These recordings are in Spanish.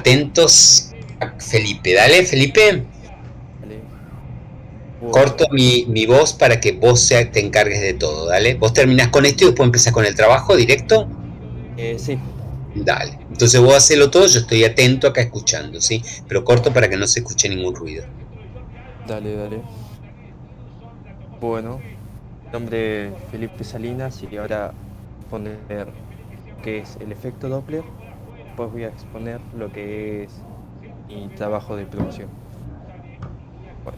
atentos a Felipe. Dale, Felipe. Vale. Corto Bueno, mi voz para que vos te encargues de todo, dale. Vos terminás con esto y después empezás con el trabajo directo. sí, Dale. Entonces vos hacelo todo, yo estoy atento acá escuchando, ¿sí? Pero corto para que no se escuche ningún ruido. dale, dale. Bueno, mi nombre es Felipe Salinas y ahora exponer qué es el efecto Doppler. Después voy a exponer lo que es mi trabajo de producción. Bueno,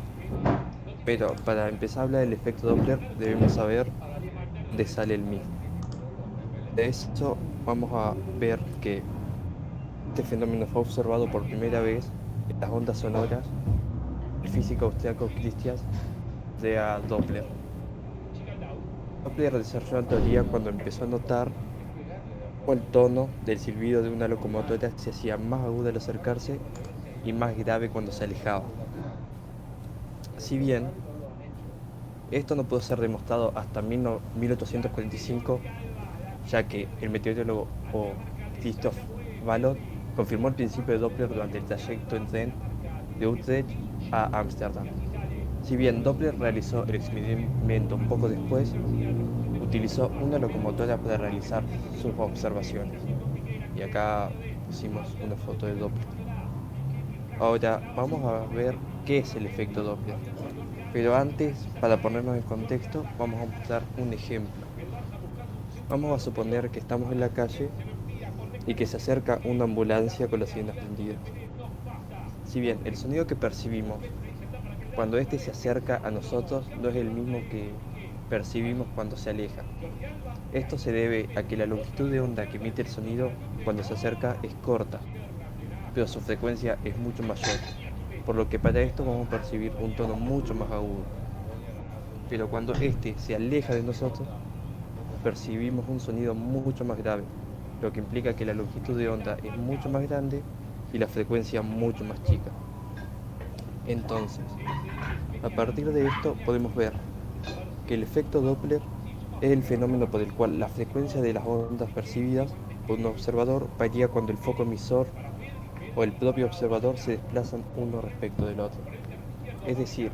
pero para empezar a hablar del efecto Doppler debemos saber dónde sale el mismo. De eso vamos a ver que este fenómeno fue observado por primera vez en las ondas sonoras del físico austriaco Christian de Doppler. Doppler desarrolló la teoría cuando empezó a notar cómo el tono del silbido de una locomotora se hacía más agudo al acercarse y más grave cuando se alejaba. Si bien esto no pudo ser demostrado hasta 1845, ya que el meteorólogo Christoph Wallot confirmó el principio de Doppler durante el trayecto en tren de Utrecht a Ámsterdam. Si bien Doppler realizó el experimento poco después, utilizó una locomotora para realizar sus observaciones. Y acá pusimos una foto de Doppler. Ahora vamos a ver qué es el efecto Doppler. Pero antes, para ponernos en contexto, vamos a mostrar un ejemplo. Vamos a suponer que estamos en la calle y que se acerca una ambulancia con las sirenas prendidas. Si bien el sonido que percibimos cuando éste se acerca a nosotros no es el mismo que percibimos cuando se aleja. Esto se debe a que la longitud de onda que emite el sonido cuando se acerca es corta, pero su frecuencia es mucho mayor, por lo que para esto vamos a percibir un tono mucho más agudo. Pero cuando éste se aleja de nosotros, percibimos un sonido mucho más grave, lo que implica que la longitud de onda es mucho más grande y la frecuencia mucho más chica. Entonces, a partir de esto podemos ver que el efecto Doppler es el fenómeno por el cual la frecuencia de las ondas percibidas por un observador varía cuando el foco emisor o el propio observador se desplazan uno respecto del otro. Es decir,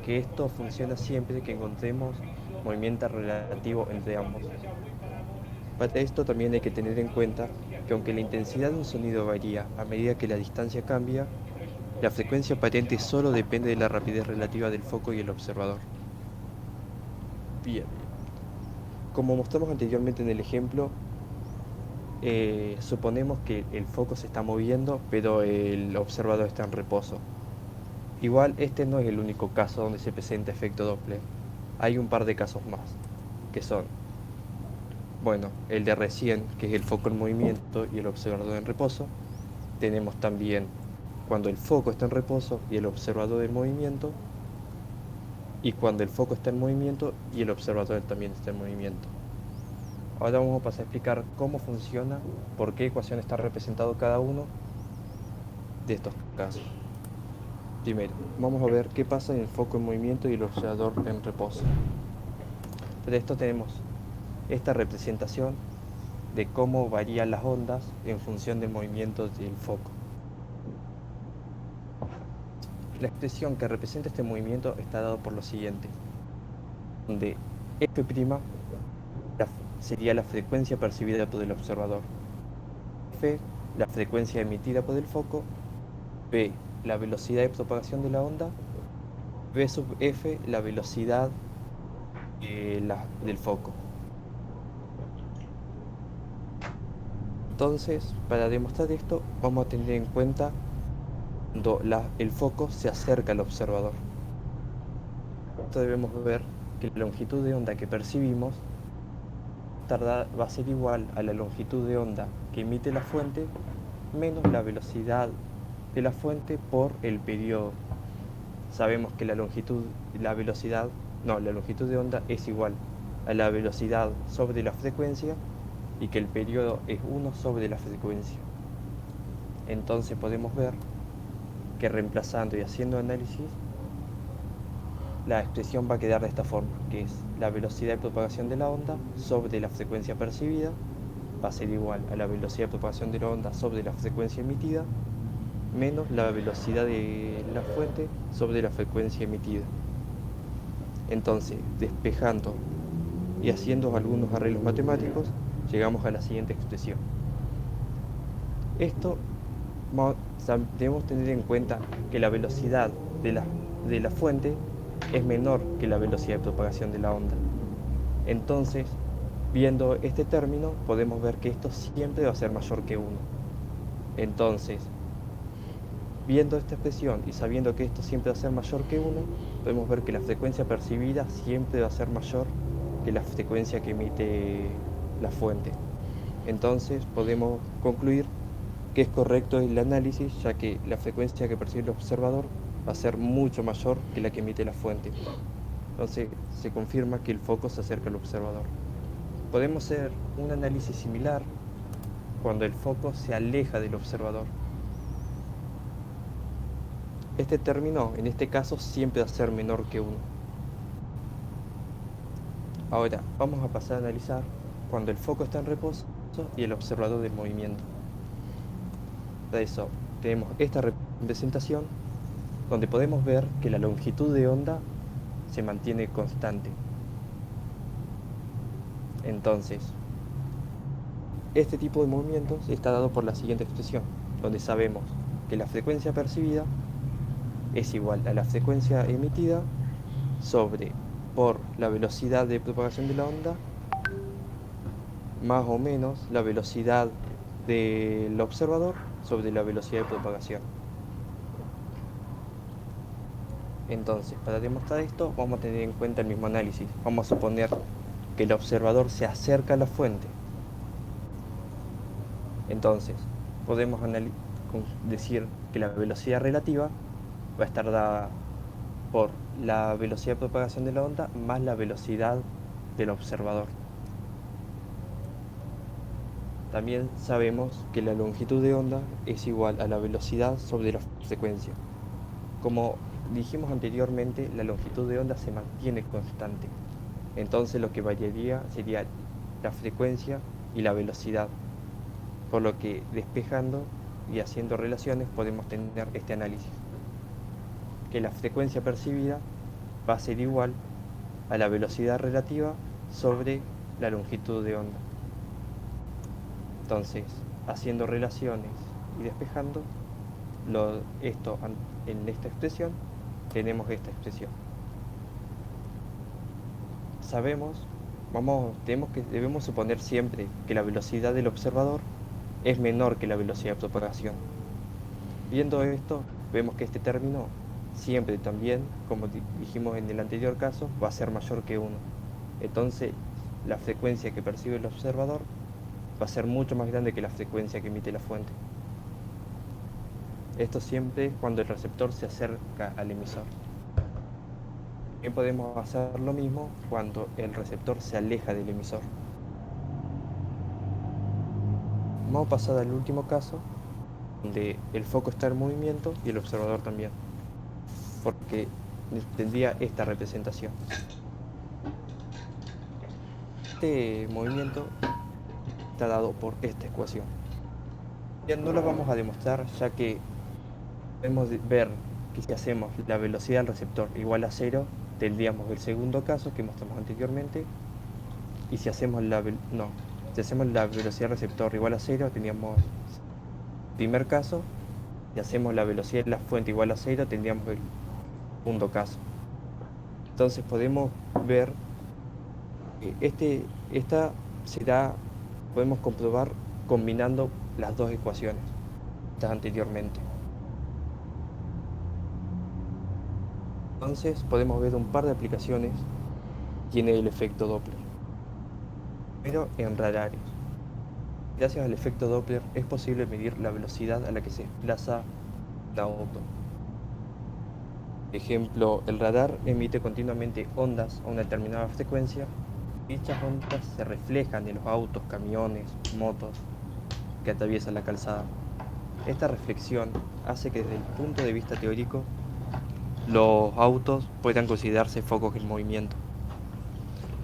que esto funciona siempre que encontremos movimiento relativo entre ambos. Para esto también hay que tener en cuenta que aunque la intensidad de un sonido varía a medida que la distancia cambia, la frecuencia aparente solo depende de la rapidez relativa del foco y el observador. Bien, como mostramos anteriormente en el ejemplo, suponemos que el foco se está moviendo, pero el observador está en reposo. Igual este no es el único caso donde se presenta efecto Doppler. Hay un par de casos más, que son, bueno, el de recién, que es el foco en movimiento y el observador en reposo. Tenemos también cuando el foco está en reposo y el observador en movimiento, y cuando el foco está en movimiento y el observador también está en movimiento. Ahora vamos a pasar a explicar cómo funciona, por qué ecuación está representado cada uno de estos casos. Primero, vamos a ver qué pasa en el foco en movimiento y el observador en reposo. Para esto tenemos esta representación de cómo varían las ondas en función del movimiento del foco. La expresión que representa este movimiento está dado por lo siguiente, donde F' sería la frecuencia percibida por el observador, F la frecuencia emitida por el foco, V la velocidad de propagación de la onda, V sub F la velocidad del foco. Entonces, para demostrar esto, vamos a tener en cuenta cuando el foco se acerca al observador. Esto debemos ver que la longitud de onda que percibimos va a ser igual a la longitud de onda que emite la fuente menos la velocidad de la fuente por el periodo. Sabemos que la longitud la longitud de onda es igual a la velocidad sobre la frecuencia y que el periodo es 1 sobre la frecuencia. Entonces podemos ver que reemplazando y haciendo análisis, la expresión va a quedar de esta forma, que es la velocidad de propagación de la onda sobre la frecuencia percibida, va a ser igual a la velocidad de propagación de la onda sobre la frecuencia emitida, menos la velocidad de la fuente sobre la frecuencia emitida. Entonces, despejando y haciendo algunos arreglos matemáticos, llegamos a la siguiente expresión. Esto debemos tener en cuenta que la velocidad de la fuente es menor que la velocidad de propagación de la onda. Entonces, viendo este término, podemos ver que esto siempre va a ser mayor que 1. Entonces, viendo esta expresión y sabiendo que esto siempre va a ser mayor que 1, podemos ver que la frecuencia percibida siempre va a ser mayor que la frecuencia que emite la fuente. Entonces, podemos concluir que es correcto el análisis, ya que la frecuencia que percibe el observador va a ser mucho mayor que la que emite la fuente. Entonces, se confirma que el foco se acerca al observador. Podemos hacer un análisis similar cuando el foco se aleja del observador. Este término, en este caso, siempre va a ser menor que 1. Ahora, vamos a pasar a analizar cuando el foco está en reposo y el observador en movimiento. Para eso, tenemos esta representación donde podemos ver que la longitud de onda se mantiene constante. Entonces, este tipo de movimientos está dado por la siguiente expresión, donde sabemos que la frecuencia percibida es igual a la frecuencia emitida por la velocidad de propagación de la onda más o menos la velocidad del observador sobre la velocidad de propagación. Entonces, para demostrar esto, vamos a tener en cuenta el mismo análisis. Vamos a suponer que el observador se acerca a la fuente. Entonces, podemos decir que la velocidad relativa va a estar dada por la velocidad de propagación de la onda más la velocidad del observador. También sabemos que la longitud de onda es igual a la velocidad sobre la frecuencia. Como dijimos anteriormente, la longitud de onda se mantiene constante. Entonces lo que variaría sería la frecuencia y la velocidad. Por lo que despejando y haciendo relaciones podemos tener este análisis. Que la frecuencia percibida va a ser igual a la velocidad relativa sobre la longitud de onda. Entonces, haciendo relaciones y despejando esto en esta expresión, tenemos esta expresión. Debemos suponer siempre que la velocidad del observador es menor que la velocidad de propagación. Viendo esto, vemos que este término siempre también, como dijimos en el anterior caso, va a ser mayor que 1. Entonces, la frecuencia que percibe el observador va a ser mucho más grande que la frecuencia que emite la fuente. Esto siempre cuando el receptor se acerca al emisor. También podemos hacer lo mismo cuando el receptor se aleja del emisor. Vamos a pasar al último caso, donde el foco está en movimiento y el observador también, porque tendría esta representación. Este movimiento está dado por esta ecuación. Ya no la vamos a demostrar, ya que podemos ver que si hacemos la velocidad del receptor igual a 0, tendríamos el segundo caso que mostramos anteriormente, y si hacemos la velocidad del receptor igual a 0, tendríamos el primer caso. Si hacemos la velocidad de la fuente igual a 0, tendríamos el segundo caso. Entonces podemos ver que podemos comprobar combinando las dos ecuaciones anteriormente. Entonces podemos ver un par de aplicaciones que tiene el efecto Doppler. Primero, en radares. Gracias al efecto Doppler es posible medir la velocidad a la que se desplaza un auto. Por ejemplo, el radar emite continuamente ondas a una determinada frecuencia. Dichas ondas se reflejan en los autos, camiones, motos que atraviesan la calzada. Esta reflexión hace que desde el punto de vista teórico los autos puedan considerarse focos en movimiento.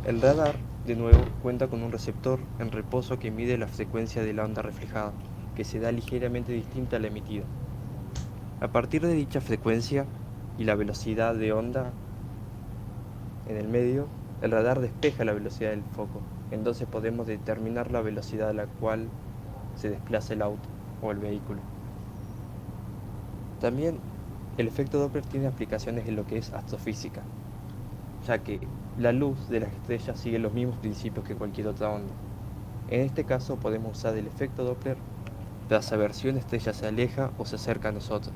El radar, de nuevo, cuenta con un receptor en reposo que mide la frecuencia de la onda reflejada, que se da ligeramente distinta a la emitida. A partir de dicha frecuencia y la velocidad de onda en el medio, el radar despeja la velocidad del foco. Entonces podemos determinar la velocidad a la cual se desplaza el auto o el vehículo. También el efecto Doppler tiene aplicaciones en lo que es astrofísica, ya que la luz de las estrellas sigue los mismos principios que cualquier otra onda. En este caso podemos usar el efecto Doppler para saber si una estrella se aleja o se acerca a nosotros.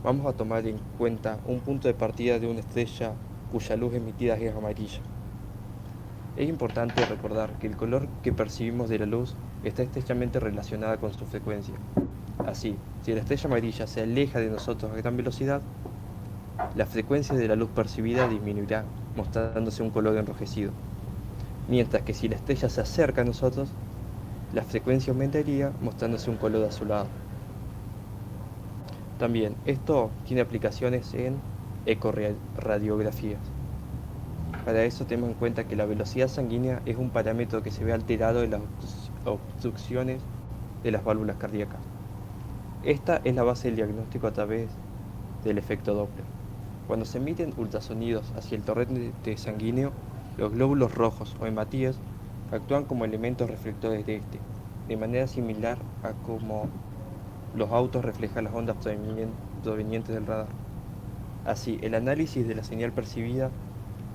Vamos a tomar en cuenta un punto de partida de una estrella cuya luz emitida es amarilla. Es importante recordar que el color que percibimos de la luz está estrechamente relacionada con su frecuencia. Así, si la estrella amarilla se aleja de nosotros a gran velocidad, la frecuencia de la luz percibida disminuirá, mostrándose un color enrojecido. Mientras que si la estrella se acerca a nosotros, la frecuencia aumentaría, mostrándose un color azulado. También, esto tiene aplicaciones en ecoradiografías. Para eso tenemos en cuenta que la velocidad sanguínea es un parámetro que se ve alterado en las obstrucciones de las válvulas cardíacas. Esta es la base del diagnóstico a través del efecto Doppler. Cuando se emiten ultrasonidos hacia el torrente sanguíneo, los glóbulos rojos o hematíes actúan como elementos reflectores de este, de manera similar a como los autos reflejan las ondas provenientes del radar. Así, el análisis de la señal percibida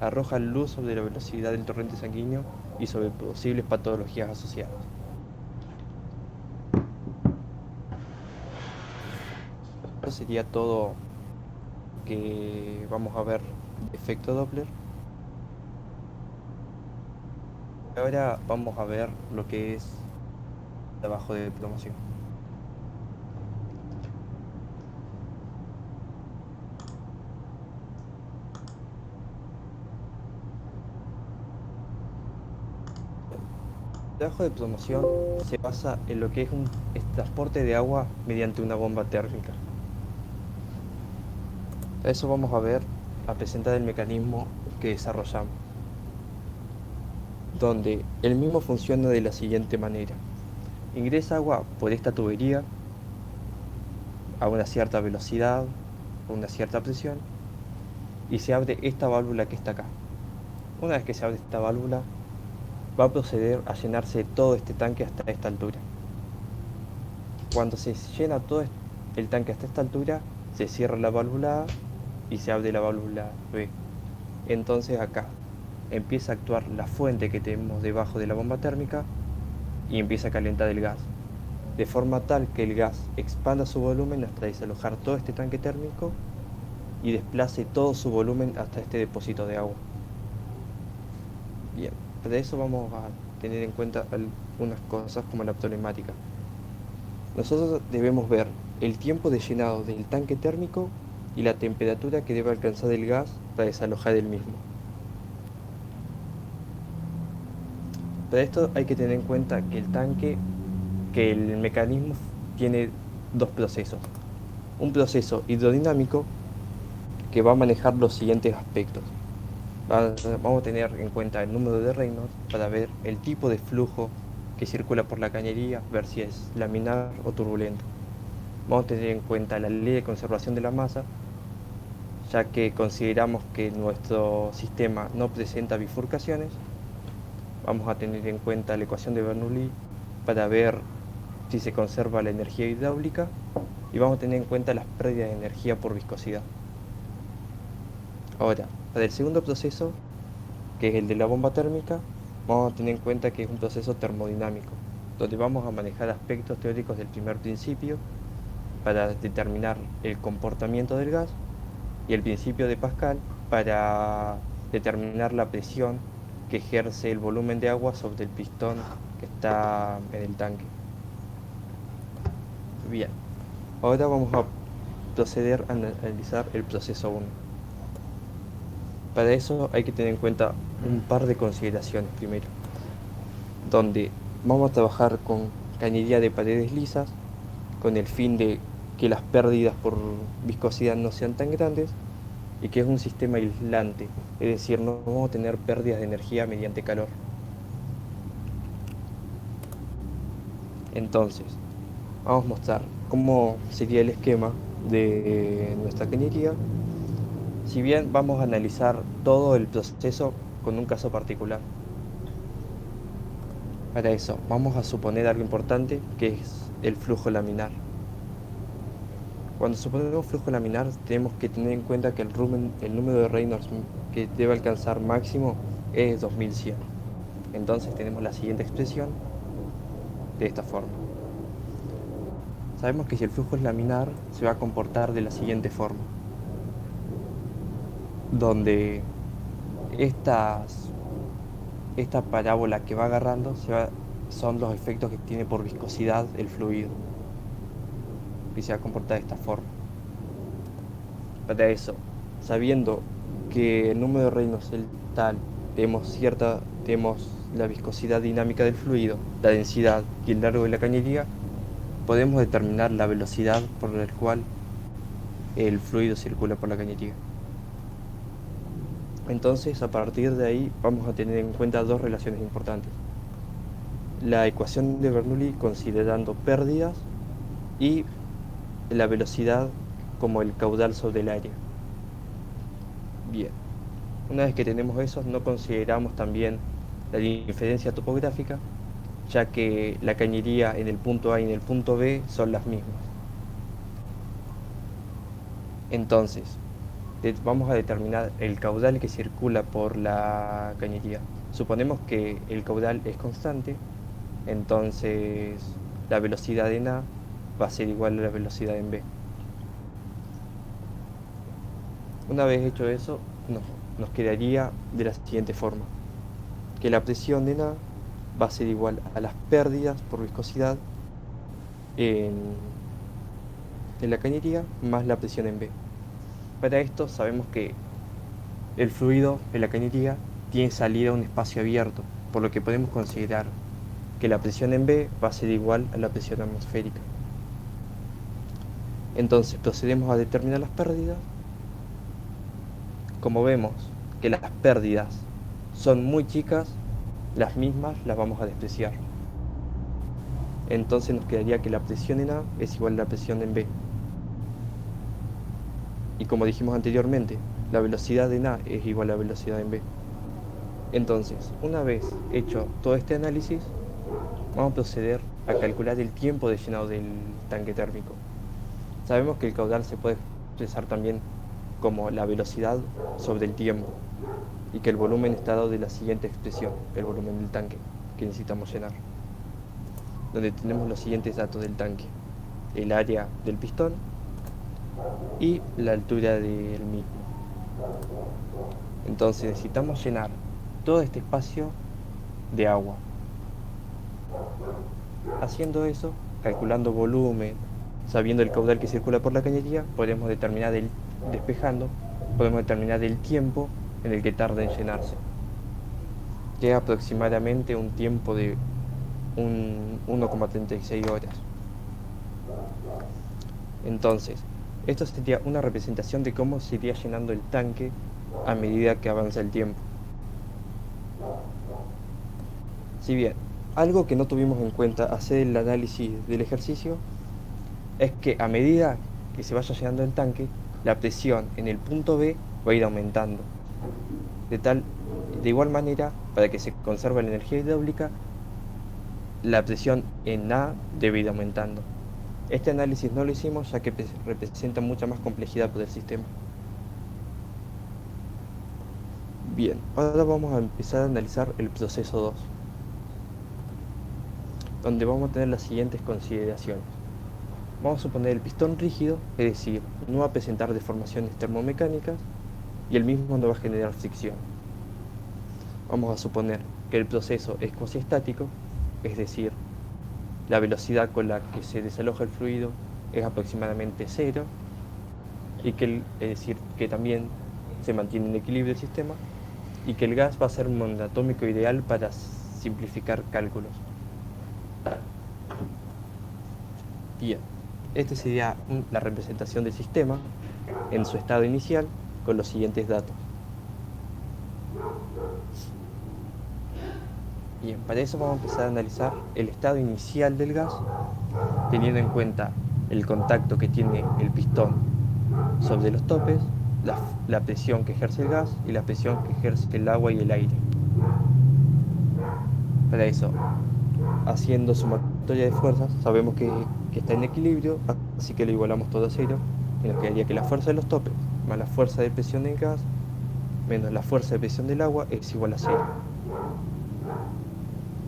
arroja luz sobre la velocidad del torrente sanguíneo y sobre posibles patologías asociadas. Esto sería todo que vamos a ver de efecto Doppler. Ahora vamos a ver lo que es trabajo de promoción. El trabajo de promoción se basa en lo que es el transporte de agua mediante una bomba térmica. Para eso vamos a presentar el mecanismo que desarrollamos, donde el mismo funciona de la siguiente manera. Ingresa agua por esta tubería a una cierta velocidad, a una cierta presión, y se abre esta válvula que está acá. Una vez que se abre esta válvula, va a proceder a llenarse todo este tanque hasta esta altura. Cuando se llena todo el tanque hasta esta altura, se cierra la válvula A y se abre la válvula B. Entonces acá empieza a actuar la fuente que tenemos debajo de la bomba térmica y empieza a calentar el gas, de forma tal que el gas expanda su volumen hasta desalojar todo este tanque térmico y desplace todo su volumen hasta este depósito de agua. Bien, para eso vamos a tener en cuenta algunas cosas como la problemática. Nosotros debemos ver el tiempo de llenado del tanque térmico y la temperatura que debe alcanzar el gas para desalojar el mismo. Para esto hay que tener en cuenta que el mecanismo tiene dos procesos. Un proceso hidrodinámico que va a manejar los siguientes aspectos. Vamos a tener en cuenta el número de Reynolds para ver el tipo de flujo que circula por la cañería, ver si es laminar o turbulento. Vamos a tener en cuenta la ley de conservación de la masa, ya que consideramos que nuestro sistema no presenta bifurcaciones. Vamos a tener en cuenta la ecuación de Bernoulli para ver si se conserva la energía hidráulica y vamos a tener en cuenta las pérdidas de energía por viscosidad. Ahora, para el segundo proceso, que es el de la bomba térmica, vamos a tener en cuenta que es un proceso termodinámico, donde vamos a manejar aspectos teóricos del primer principio para determinar el comportamiento del gas y el principio de Pascal para determinar la presión que ejerce el volumen de agua sobre el pistón que está en el tanque. Bien, ahora vamos a proceder a analizar el proceso 1. Para eso hay que tener en cuenta un par de consideraciones primero, donde vamos a trabajar con cañería de paredes lisas con el fin de que las pérdidas por viscosidad no sean tan grandes y que es un sistema aislante, es decir, no vamos a tener pérdidas de energía mediante calor. Entonces, vamos a mostrar cómo sería el esquema de nuestra cañería. Si bien vamos a analizar todo el proceso con un caso particular. Para eso, vamos a suponer algo importante que es el flujo laminar. Cuando suponemos flujo laminar, tenemos que tener en cuenta que el número de Reynolds que debe alcanzar máximo es 2100. Entonces tenemos la siguiente expresión de esta forma. Sabemos que si el flujo es laminar, se va a comportar de la siguiente forma, donde esta parábola que va agarrando son los efectos que tiene por viscosidad el fluido, y se va a comportar de esta forma. Para eso, sabiendo que el número de Reynolds es tal, tenemos la viscosidad dinámica del fluido, la densidad y el largo de la cañería, podemos determinar la velocidad por la cual el fluido circula por la cañería. Entonces, a partir de ahí, vamos a tener en cuenta dos relaciones importantes. La ecuación de Bernoulli considerando pérdidas y la velocidad como el caudal sobre el área. Bien, una vez que tenemos eso, no consideramos también la diferencia topográfica, ya que la cañería en el punto A y en el punto B son las mismas. Entonces, vamos a determinar el caudal que circula por la cañería. Suponemos que el caudal es constante, entonces la velocidad en A va a ser igual a la velocidad en B. Una vez hecho eso, nos quedaría de la siguiente forma, que la presión en A va a ser igual a las pérdidas por viscosidad en, en la cañería más la presión en B. Para esto sabemos que el fluido en la cañería tiene salida a un espacio abierto, por lo que podemos considerar que la presión en B va a ser igual a la presión atmosférica. Entonces procedemos a determinar las pérdidas. Como vemos que las pérdidas son muy chicas, las mismas las vamos a despreciar. Entonces nos quedaría que la presión en A es igual a la presión en B. Y como dijimos anteriormente, la velocidad en A es igual a la velocidad en B. Entonces, una vez hecho todo este análisis, vamos a proceder a calcular el tiempo de llenado del tanque térmico. Sabemos que el caudal se puede expresar también como la velocidad sobre el tiempo y que el volumen está dado de la siguiente expresión, el volumen del tanque que necesitamos llenar, donde tenemos los siguientes datos del tanque: el área del pistón y la altura del mismo. Entonces necesitamos llenar todo este espacio de agua. Haciendo eso, calculando volumen, sabiendo el caudal que circula por la cañería, podemos determinar despejando, podemos determinar el tiempo en el que tarda en llenarse, que es aproximadamente un tiempo de 1,36 horas. Entonces, esto sería una representación de cómo se iría llenando el tanque a medida que avanza el tiempo. Si bien, algo que no tuvimos en cuenta hacer el análisis del ejercicio es que a medida que se vaya llenando el tanque, la presión en el punto B va a ir aumentando. De igual manera, para que se conserve la energía hidráulica, la presión en A debe ir aumentando. Este análisis no lo hicimos ya que representa mucha más complejidad por el sistema. Bien, ahora vamos a empezar a analizar el proceso 2, donde vamos a tener las siguientes consideraciones. Vamos a suponer el pistón rígido, es decir, no va a presentar deformaciones termomecánicas y el mismo no va a generar fricción. Vamos a suponer que el proceso es cuasiestático, es decir, la velocidad con la que se desaloja el fluido es aproximadamente 0 y es decir, que también se mantiene en equilibrio el sistema y que el gas va a ser un monoatómico ideal para simplificar cálculos. Bien, esta sería la representación del sistema en su estado inicial con los siguientes datos. Bien, para eso vamos a empezar a analizar el estado inicial del gas, teniendo en cuenta el contacto que tiene el pistón sobre los topes, la presión que ejerce el gas y la presión que ejerce el agua y el aire. Para eso, haciendo sumatoria de fuerzas, sabemos que está en equilibrio, así que lo igualamos todo a cero, y nos quedaría que la fuerza de los topes más la fuerza de presión del gas menos la fuerza de presión del agua es igual a cero.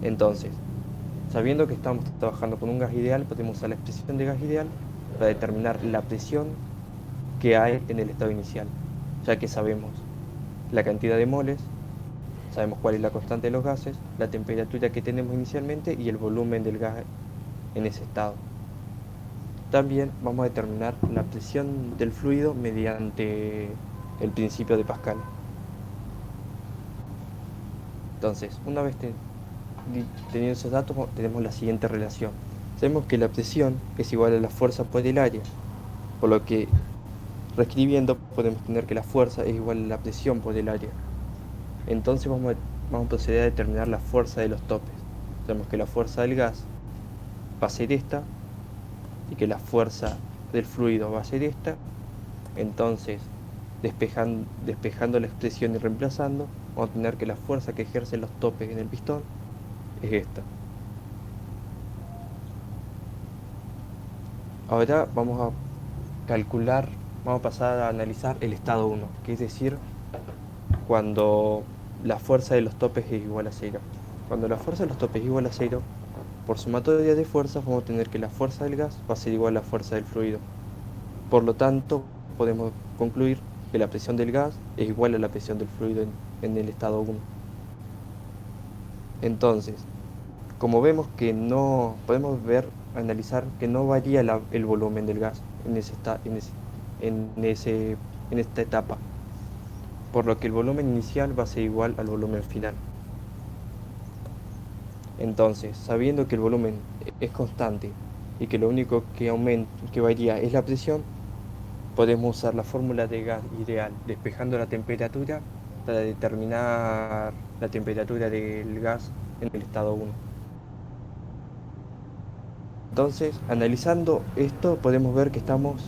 Entonces, sabiendo que estamos trabajando con un gas ideal, podemos usar la expresión de gas ideal para determinar la presión que hay en el estado inicial, ya que sabemos la cantidad de moles, sabemos cuál es la constante de los gases, la temperatura que tenemos inicialmente y el volumen del gas en ese estado. También vamos a determinar la presión del fluido mediante el principio de Pascal. Entonces, una vez teniendo esos datos, tenemos la siguiente relación. Sabemos que la presión es igual a la fuerza por el área, por lo que reescribiendo podemos tener que la fuerza es igual a la presión por el área. Entonces vamos a proceder a determinar la fuerza de los topes. Sabemos que la fuerza del gas va a ser esta y que la fuerza del fluido va a ser esta. Entonces, despejando la expresión y reemplazando, vamos a tener que la fuerza que ejercen los topes en el pistón es esta. Ahora vamos a calcular, vamos a pasar a analizar el estado 1, que es decir, cuando la fuerza de los topes es igual a 0. Cuando la fuerza de los topes es igual a 0, por sumatoria de fuerzas vamos a tener que la fuerza del gas va a ser igual a la fuerza del fluido. Por lo tanto, podemos concluir que la presión del gas es igual a la presión del fluido en el estado 1. Entonces, como vemos que no podemos analizar que no varía el volumen del gas en esta etapa, por lo que el volumen inicial va a ser igual al volumen final. Entonces, sabiendo que el volumen es constante y que lo único que varía es la presión, podemos usar la fórmula de gas ideal, despejando la temperatura para determinar la temperatura del gas en el estado 1. Entonces, analizando esto, podemos ver que estamos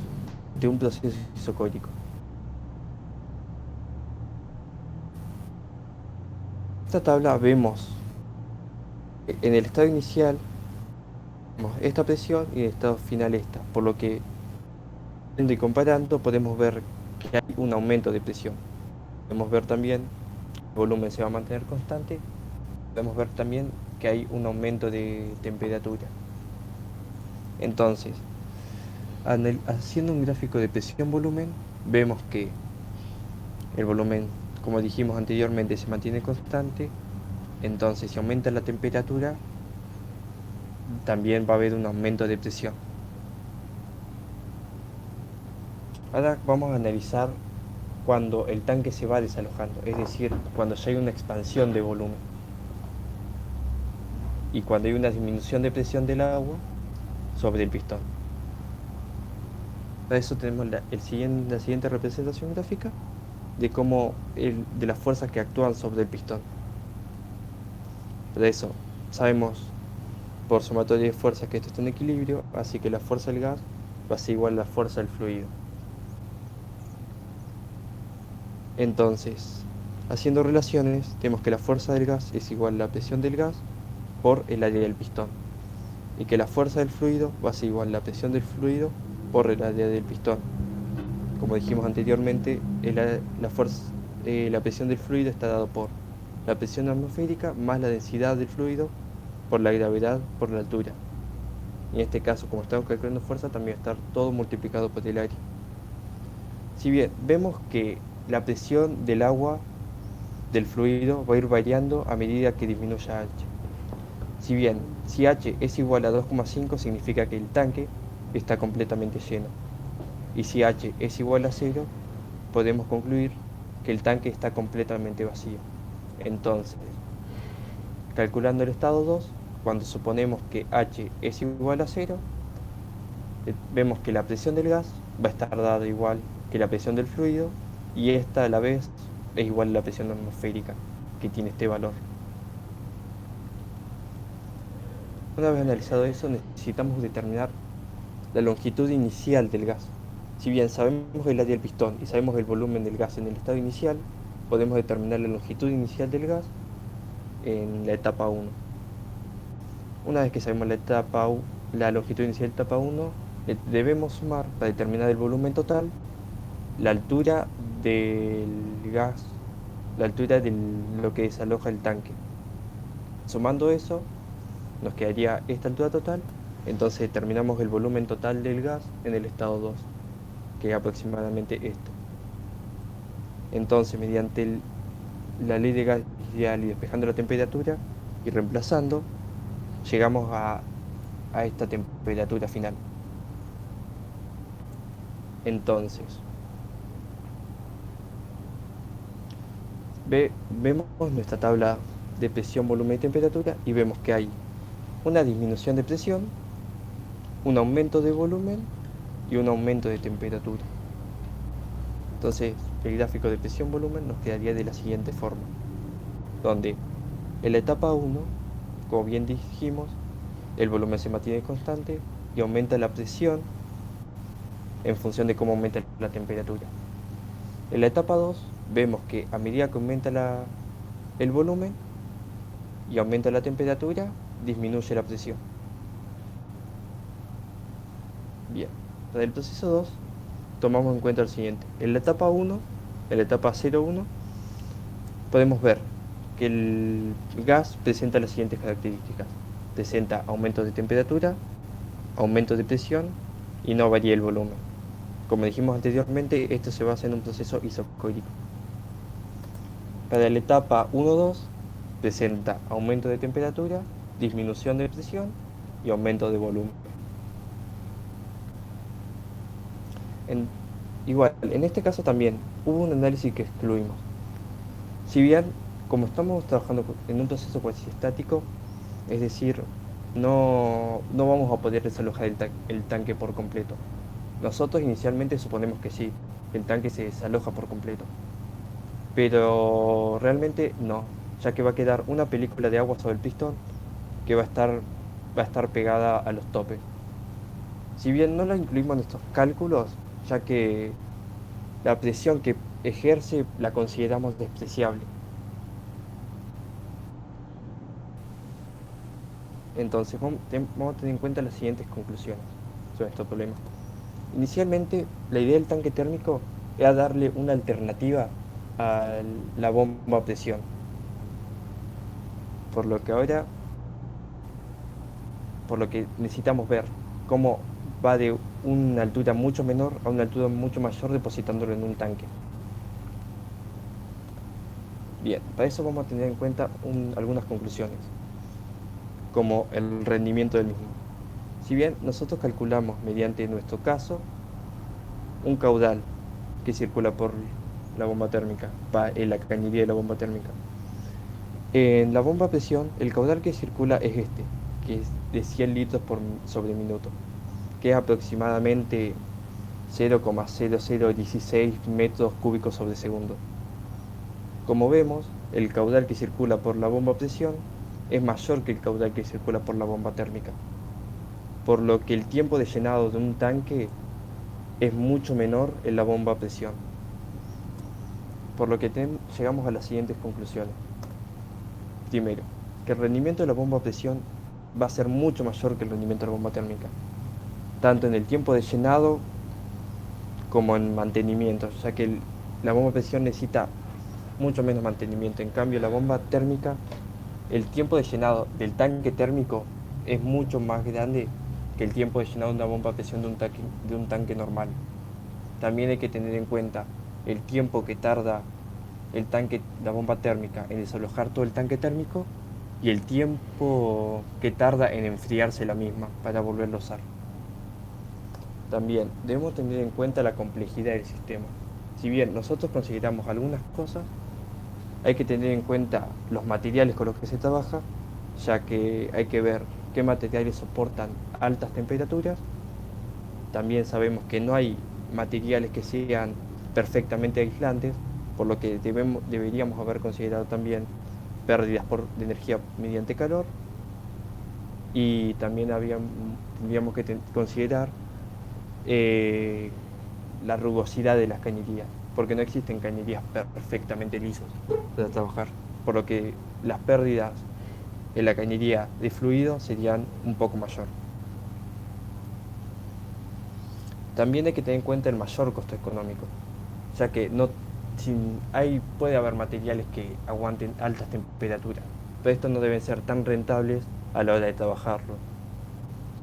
de un proceso isocórico. En esta tabla vemos en el estado inicial esta presión y en el estado final esta, por lo que y comparando podemos ver que hay un aumento de presión. Podemos ver también que el volumen se va a mantener constante. Podemos ver también que hay un aumento de temperatura. Entonces, haciendo un gráfico de presión-volumen, vemos que el volumen, como dijimos anteriormente, se mantiene constante. Entonces, si aumenta la temperatura, también va a haber un aumento de presión. Ahora vamos a analizar cuando el tanque se va desalojando, es decir, cuando ya hay una expansión de volumen y cuando hay una disminución de presión del agua sobre el pistón. Para eso tenemos la siguiente representación gráfica de las fuerzas que actúan sobre el pistón. Para eso sabemos por sumatoria de fuerzas que esto está en equilibrio, así que la fuerza del gas va a ser igual a la fuerza del fluido. Entonces, haciendo relaciones, tenemos que la fuerza del gas es igual a la presión del gas por el área del pistón, y que la fuerza del fluido va a ser igual a la presión del fluido por el área del pistón. Como dijimos anteriormente, la presión del fluido está dado por la presión atmosférica más la densidad del fluido por la gravedad por la altura. Y en este caso, como estamos calculando fuerza, también va a estar todo multiplicado por el área. Si bien vemos que la presión del agua, del fluido, va a ir variando a medida que disminuya H. Si bien, si H es igual a 2,5, significa que el tanque está completamente lleno. Y si H es igual a 0, podemos concluir que el tanque está completamente vacío. Entonces, calculando el estado 2, cuando suponemos que H es igual a 0, vemos que la presión del gas va a estar dada igual que la presión del fluido, y esta a la vez es igual a la presión atmosférica que tiene este valor. Una vez analizado eso, necesitamos determinar la longitud inicial del gas. Si bien sabemos el área del pistón y sabemos el volumen del gas en el estado inicial, podemos determinar la longitud inicial del gas en la etapa 1. Una vez que sabemos la longitud inicial de etapa 1, debemos sumar para determinar el volumen total la altura del gas, la altura de lo que desaloja el tanque. Sumando eso, nos quedaría esta altura total, entonces determinamos el volumen total del gas en el estado 2, que es aproximadamente esto. Entonces, mediante la ley de gas ideal y despejando la temperatura y reemplazando, llegamos a esta temperatura final. Entonces, vemos nuestra tabla de presión, volumen y temperatura y vemos que hay una disminución de presión, un aumento de volumen y un aumento de temperatura. Entonces, el gráfico de presión-volumen nos quedaría de la siguiente forma, donde en la etapa 1, como bien dijimos, el volumen se mantiene constante y aumenta la presión en función de cómo aumenta la temperatura. En la etapa 2 vemos que a medida que aumenta el volumen y aumenta la temperatura, disminuye la presión. Bien, para el proceso 2 tomamos en cuenta lo siguiente. En la etapa 1, en la etapa 0,1, podemos ver que el gas presenta las siguientes características. Presenta aumento de temperatura, aumento de presión y no varía el volumen. Como dijimos anteriormente, esto se basa en un proceso isocórico. Para la etapa 1-2 presenta aumento de temperatura, disminución de presión y aumento de volumen. Igual, en este caso también hubo un análisis que excluimos. Si bien, como estamos trabajando en un proceso cuasi estático, es decir, no vamos a poder desalojar el tanque por completo. Nosotros inicialmente suponemos que sí, el tanque se desaloja por completo. Pero realmente no, ya que va a quedar una película de agua sobre el pistón que va a estar pegada a los topes. Si bien no la incluimos en nuestros cálculos, ya que la presión que ejerce la consideramos despreciable. Entonces vamos a tener en cuenta las siguientes conclusiones sobre este problema. Inicialmente, la idea del tanque térmico era darle una alternativa a la bomba a presión, por lo que necesitamos ver cómo va de una altura mucho menor a una altura mucho mayor depositándolo en un tanque. Bien, para eso vamos a tener en cuenta algunas conclusiones, como el rendimiento del mismo. Si bien nosotros calculamos mediante nuestro caso un caudal que circula por la bomba térmica, en la cañería de la bomba térmica. En la bomba a presión, el caudal que circula es este, que es de 100 litros sobre minuto, que es aproximadamente 0,0016 metros cúbicos sobre segundo. Como vemos, el caudal que circula por la bomba a presión es mayor que el caudal que circula por la bomba térmica, por lo que el tiempo de llenado de un tanque es mucho menor en la bomba a presión. Por lo que llegamos a las siguientes conclusiones. Primero, que el rendimiento de la bomba a presión va a ser mucho mayor que el rendimiento de la bomba térmica, tanto en el tiempo de llenado como en mantenimiento, ya que la bomba a presión necesita mucho menos mantenimiento. En cambio, la bomba térmica, el tiempo de llenado del tanque térmico es mucho más grande que el tiempo de llenado de una bomba a presión de un tanque normal. También hay que tener en cuenta el tiempo que tarda la bomba térmica en desalojar todo el tanque térmico y el tiempo que tarda en enfriarse la misma para volverlo a usar. También debemos tener en cuenta la complejidad del sistema. Si bien nosotros consideramos algunas cosas, hay que tener en cuenta los materiales con los que se trabaja, ya que hay que ver qué materiales soportan altas temperaturas. También sabemos que no hay materiales que sean perfectamente aislantes, por lo que deberíamos haber considerado también pérdidas de energía mediante calor, y también tendríamos que considerar eh, la rugosidad de las cañerías, porque no existen cañerías perfectamente lisas para trabajar, por lo que las pérdidas en la cañería de fluido serían un poco mayor. También hay que tener en cuenta el mayor costo económico, ya que no, puede haber materiales que aguanten altas temperaturas, pero estos no deben ser tan rentables a la hora de trabajarlo,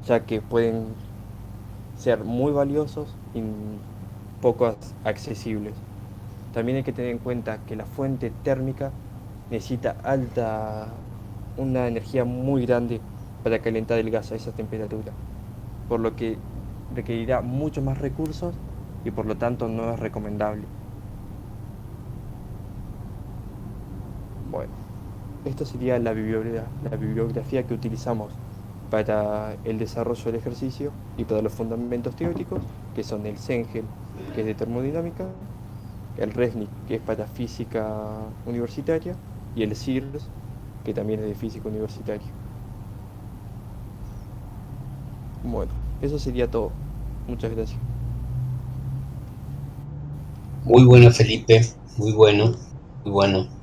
ya que pueden ser muy valiosos y poco accesibles. También hay que tener en cuenta que la fuente térmica necesita una energía muy grande para calentar el gas a esa temperatura, por lo que requerirá muchos más recursos y por lo tanto no es recomendable. Bueno, esto sería la bibliografía que utilizamos para el desarrollo del ejercicio y para los fundamentos teóricos, que son el Cengel, que es de termodinámica, el Resnick, que es para física universitaria, y el SIRS, que también es de física universitaria. Bueno, eso sería todo. Muchas gracias. Muy bueno, Felipe, muy bueno, muy bueno.